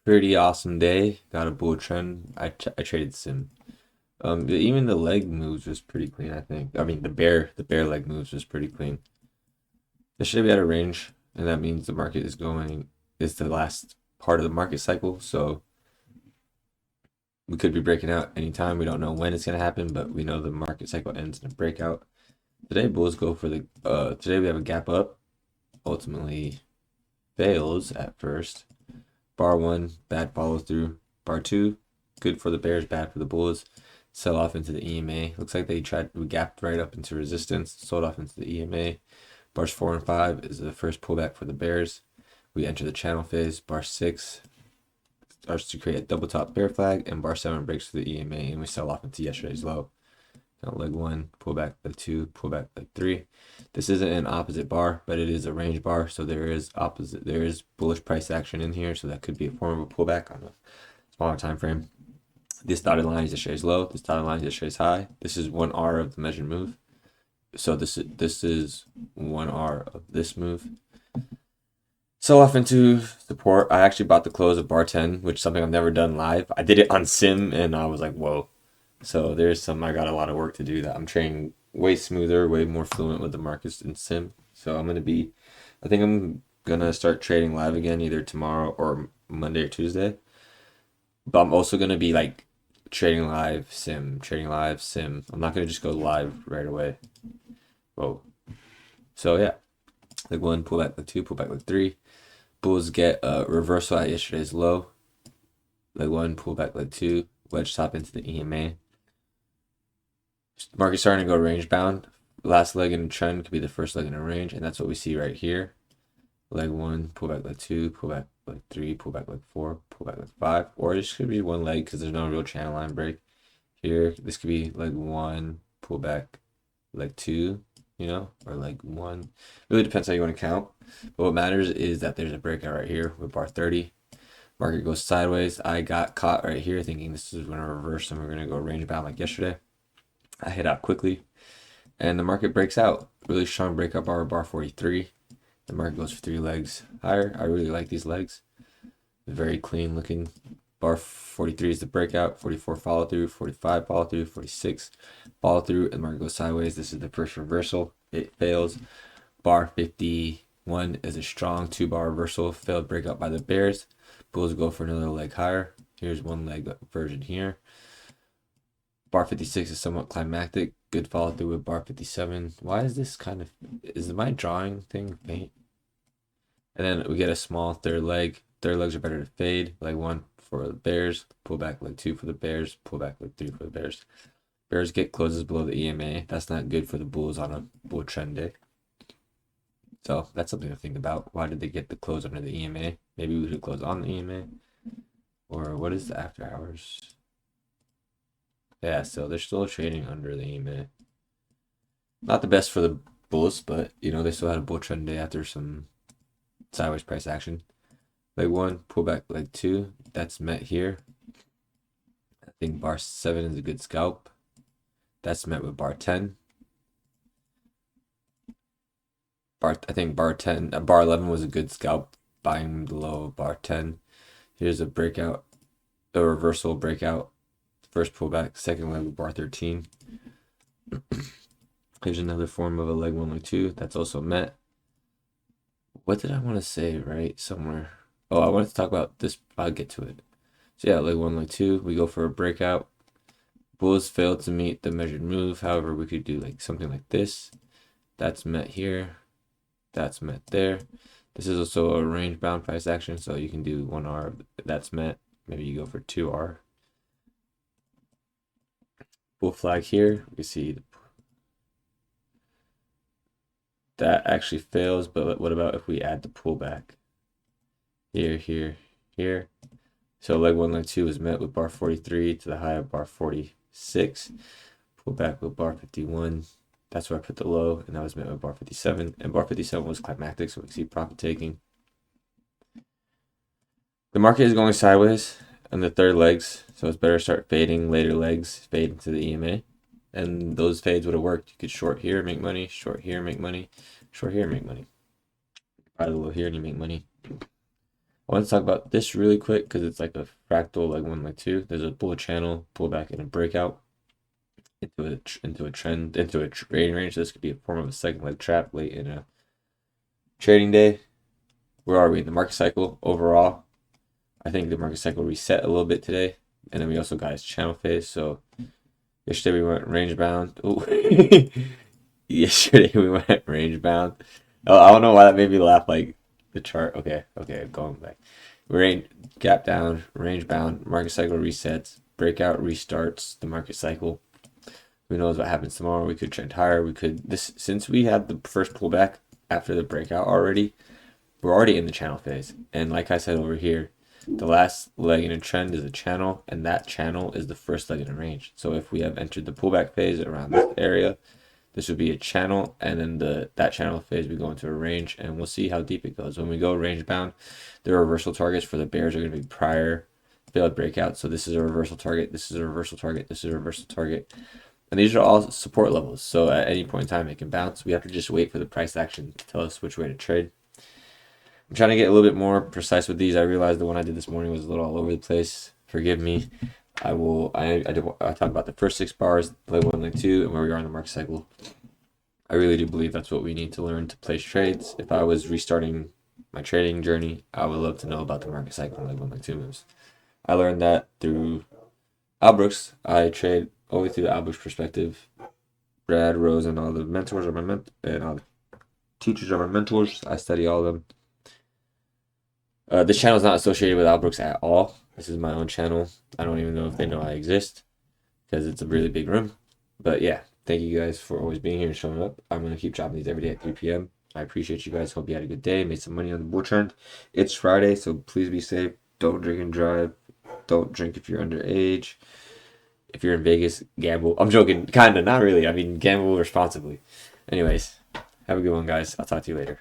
Pretty awesome day. Got a bull trend. I traded sim. Even the leg moves was pretty clean. I think. I mean, the bear leg moves was pretty clean. This should be out of range, and that means the market is the last part of the market cycle. So we could be breaking out anytime. We don't know when it's gonna happen, but we know the market cycle ends in a breakout. Today bulls go for the. Today we have a gap up. Ultimately fails at first. Bar one, bad follow through. Bar two, good for the bears, bad for the bulls. Sell off into the EMA. Looks like we gapped right up into resistance, sold off into the EMA. Bars 4 and 5 is the first pullback for the bears. We enter the channel phase. Bar 6 starts to create a double top bear flag, and bar 7 breaks through the EMA, and we sell off into yesterday's low. Now leg 1, pull back leg 2, pull back leg 3. This isn't an opposite bar, but it is a range bar, so there is bullish price action in here, so that could be a form of a pullback on a smaller time frame. This dotted line is yesterday's low. This dotted line is yesterday's high. This is 1R of the measured move. So this is 1R of this move. Sell off into support. I actually bought the close of bar 10, which is something I've never done live. I did it on sim, and I was like, whoa. So I got a lot of work to do that. I'm trading way smoother, way more fluent with the markets in sim. So I think I'm gonna start trading live again either tomorrow or Monday or Tuesday. But I'm also gonna be like trading live sim, trading live sim. I'm not gonna just go live right away. Whoa. So yeah, leg 1, pull back leg 2, pull back leg 3. Bulls get a reversal at yesterday's low. Leg 1, pull back leg 2, wedge top into the EMA. Market starting to go range bound. Last leg in a trend could be the first leg in a range, and that's what we see right here. Leg 1, pull back leg 2, pull back leg 3, pull back leg 4, pull back leg 5, or this could be one leg because there's no real channel line break here. This could be leg 1, pull back leg 2, or leg 1. Really depends how you want to count. But what matters is that there's a breakout right here with bar 30. Market goes sideways. I got caught right here thinking this is going to reverse and we're going to go range bound like yesterday. I hit out quickly and the market breaks out. Really strong breakout bar 43. The market goes for 3 legs higher. I really like these legs. Very clean looking. Bar 43 is the breakout. 44 follow through. 45 follow through. 46 follow through. And the market goes sideways. This is the first reversal. It fails. Bar 51 is a strong 2-bar reversal. Failed breakout by the bears. Bulls go for another leg higher. Here's one leg version here. Bar 56 is somewhat climactic. Good follow through with bar 57. Why is this is my drawing thing faint? And then we get a small third leg. Third legs are better to fade. Leg 1 for the bears. Pull back leg 2 for the bears. Pull back leg 3 for the bears. Bears get closes below the EMA. That's not good for the bulls on a bull trend day. So that's something to think about. Why did they get the close under the EMA? Maybe we should close on the EMA. Or what is the after hours? Yeah, so they're still trading under the EMA. Not the best for the bulls, but they still had a bull trend day after some sideways price action. Leg 1, pull back leg 2. That's met here. I think bar 7 is a good scalp. That's met with bar 10. I think bar 10, bar 11 was a good scalp, buying below bar 10. Here's a breakout, a reversal breakout. First pullback, second leg with bar 13. Here's another form of a leg 1, leg 2. That's also met. What did I want to say right somewhere? Oh, I wanted to talk about this. I'll get to it. So yeah, leg 1, leg 2. We go for a breakout. Bulls failed to meet the measured move. However, we could do like something like this. That's met here. That's met there. This is also a range bound price action, so you can do 1R. That's met. Maybe you go for 2R. Bull flag here. We see that actually fails, but what about if we add the pullback? Here, here, here. So leg 1, leg 2 is met with bar 43 to the high of bar 46. Pull back with bar 51. That's where I put the low, and that was met with bar 57. And bar 57 was climactic, so we see profit taking. The market is going sideways on the third legs, so it's better to start fading later legs, fade into the EMA. And those fades would have worked. You could short here, make money, short here, make money, short here, make money. Buy the low here and you make money. I want to talk about this really quick because it's like a fractal leg one, leg two. There's a bull channel, pullback, and a breakout into a trend, into a trading range. This could be a form of a second leg trap late in a trading day. Where are we in the market cycle overall? I think the market cycle reset a little bit today, and then we also got his channel phase. So yesterday we went range bound. Ooh. Yesterday we went range bound. Oh, I don't know why that made me laugh. Like the chart. Okay, going back. Range gap down, range bound. Market cycle resets. Breakout restarts the market cycle. Who knows what happens tomorrow? We could trend higher. We could this since we had the first pullback after the breakout already. We're already in the channel phase, and like I said over here, the last leg in a trend is a channel, and that channel is the first leg in a range. So if we have entered the pullback phase around this area, this would be a channel, and then that channel phase we go into a range, and we'll see how deep it goes. When we go range bound, the reversal targets for the bears are going to be prior failed breakout. So this is a reversal target, this is a reversal target, this is a reversal target. And these are all support levels. So at any point in time, it can bounce. We have to just wait for the price action to tell us which way to trade. I'm trying to get a little bit more precise with these. I realized the one I did this morning was a little all over the place. Forgive me. I talk about the first 6 bars, leg 1, leg 2, and where we are in the market cycle. I really do believe that's what we need to learn to place trades. If I was restarting my trading journey, I would love to know about the market cycle and leg 1, leg 2 moves. I learned that through Albrooks. I trade always through the Albrooks perspective. Brad, Rose, and all the mentors are and all the teachers are my mentors. I study all of them. This channel is not associated with Albrooks at all. This is my own channel. I don't even know if they know I exist because it's a really big room. But yeah, thank you guys for always being here and showing up. I'm going to keep dropping these every day at 3 p.m. I appreciate you guys. Hope you had a good day. Made some money on the bull trend. It's Friday, so please be safe. Don't drink and drive. Don't drink if you're underage. If you're in Vegas, gamble. I'm joking. Kind of. Not really. I mean, gamble responsibly. Anyways, have a good one, guys. I'll talk to you later.